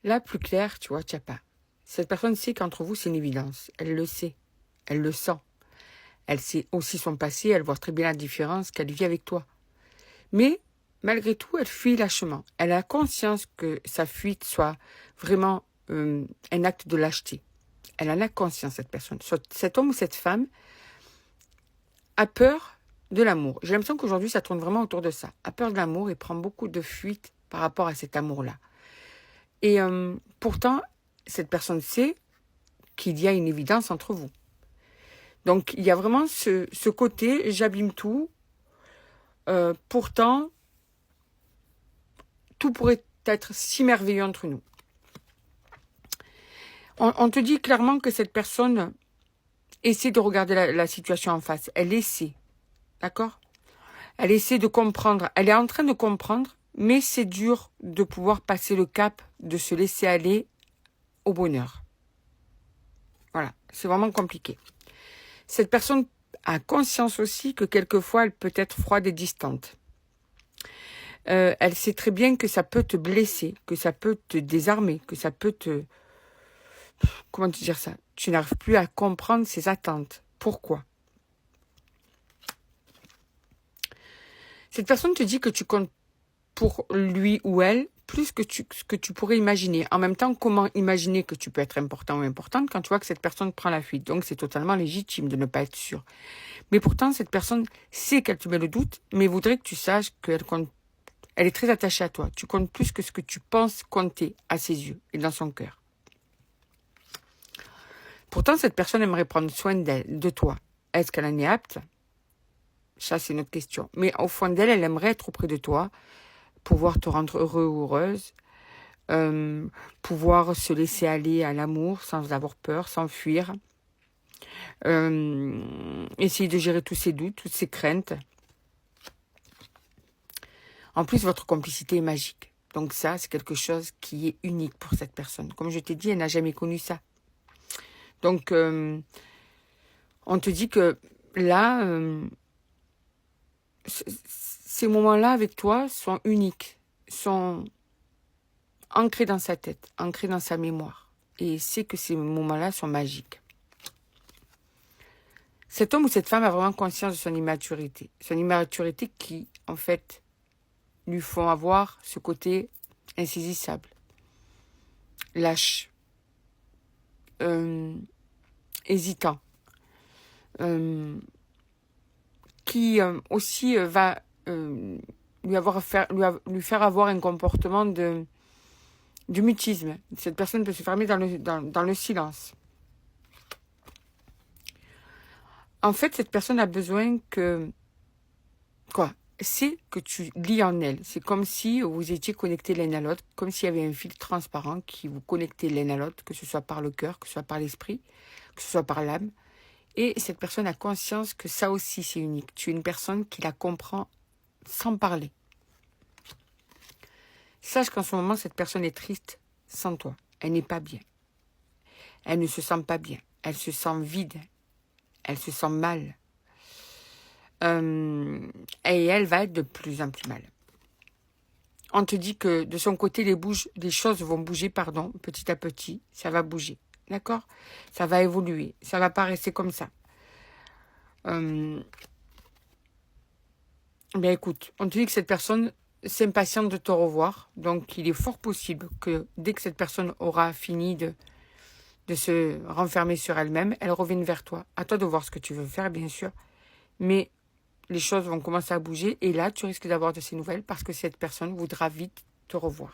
Là, plus clair, tu vois, tu n'as pas. Cette personne sait qu'entre vous, c'est une évidence. Elle le sait. Elle le sent. Elle sait aussi son passé. Elle voit très bien la différence qu'elle vit avec toi. Mais, malgré tout, elle fuit lâchement. Elle a conscience que sa fuite soit vraiment un acte de lâcheté. Elle en a conscience, cette personne. Cet homme ou cette femme a peur de l'amour. J'ai l'impression qu'aujourd'hui, ça tourne vraiment autour de ça. A peur de l'amour et prend beaucoup de fuite par rapport à cet amour-là. Et pourtant, cette personne sait qu'il y a une évidence entre vous. Donc, il y a vraiment ce côté, j'abîme tout. Pourtant, tout pourrait être si merveilleux entre nous. On te dit clairement que cette personne essaie de regarder la situation en face. Elle essaie. D'accord? Elle essaie de comprendre. Elle est en train de comprendre, mais c'est dur de pouvoir passer le cap, de se laisser aller au bonheur. Voilà, c'est vraiment compliqué. Cette personne a conscience aussi que quelquefois, elle peut être froide et distante. Elle sait très bien que ça peut te blesser, que ça peut te désarmer, que ça peut te... Comment te dire ça? Tu n'arrives plus à comprendre ses attentes. Pourquoi? Cette personne te dit que tu comptes pour lui ou elle plus que tu pourrais imaginer. En même temps, comment imaginer que tu peux être important ou importante quand tu vois que cette personne prend la fuite? Donc, c'est totalement légitime de ne pas être sûr. Mais pourtant, cette personne sait qu'elle te met le doute, mais voudrait que tu saches qu'elle compte. Elle est très attachée à toi. Tu comptes plus que ce que tu penses compter à ses yeux et dans son cœur. Pourtant, cette personne aimerait prendre soin d'elle, de toi. Est-ce qu'elle en est apte? Ça, c'est une autre question. Mais au fond d'elle, elle aimerait être auprès de toi, pouvoir te rendre heureux ou heureuse, pouvoir se laisser aller à l'amour sans avoir peur, sans fuir, essayer de gérer tous ses doutes, toutes ses craintes. En plus, votre complicité est magique. Donc ça, c'est quelque chose qui est unique pour cette personne. Comme je t'ai dit, elle n'a jamais connu ça. Donc, on te dit que là, ces moments-là avec toi sont uniques, sont ancrés dans sa tête, ancrés dans sa mémoire. Et c'est que ces moments-là sont magiques. Cet homme ou cette femme a vraiment conscience de son immaturité. Son immaturité qui, en fait, lui font avoir ce côté insaisissable, lâche, hésitant, qui aussi va lui faire avoir un comportement du mutisme. Cette personne peut se fermer dans le silence. En fait, cette personne a besoin que... Quoi? C'est que tu lis en elle. C'est comme si vous étiez connectés l'un à l'autre, comme s'il y avait un fil transparent qui vous connectait l'un à l'autre, que ce soit par le cœur, que ce soit par l'esprit, que ce soit par l'âme. Et cette personne a conscience que ça aussi, c'est unique. Tu es une personne qui la comprend sans parler. Sache qu'en ce moment, cette personne est triste sans toi. Elle n'est pas bien. Elle ne se sent pas bien. Elle se sent vide. Elle se sent mal. Et elle va être de plus en plus mal. On te dit que de son côté, les choses vont bouger, petit à petit. Ça va bouger. D'accord? Ça va évoluer. Ça va pas rester comme ça. Bien écoute, on te dit que cette personne s'impatiente de te revoir. Donc, il est fort possible que dès que cette personne aura fini de se renfermer sur elle-même, elle revienne vers toi. À toi de voir ce que tu veux faire, bien sûr. Mais les choses vont commencer à bouger. Et là, tu risques d'avoir de ces nouvelles parce que cette personne voudra vite te revoir.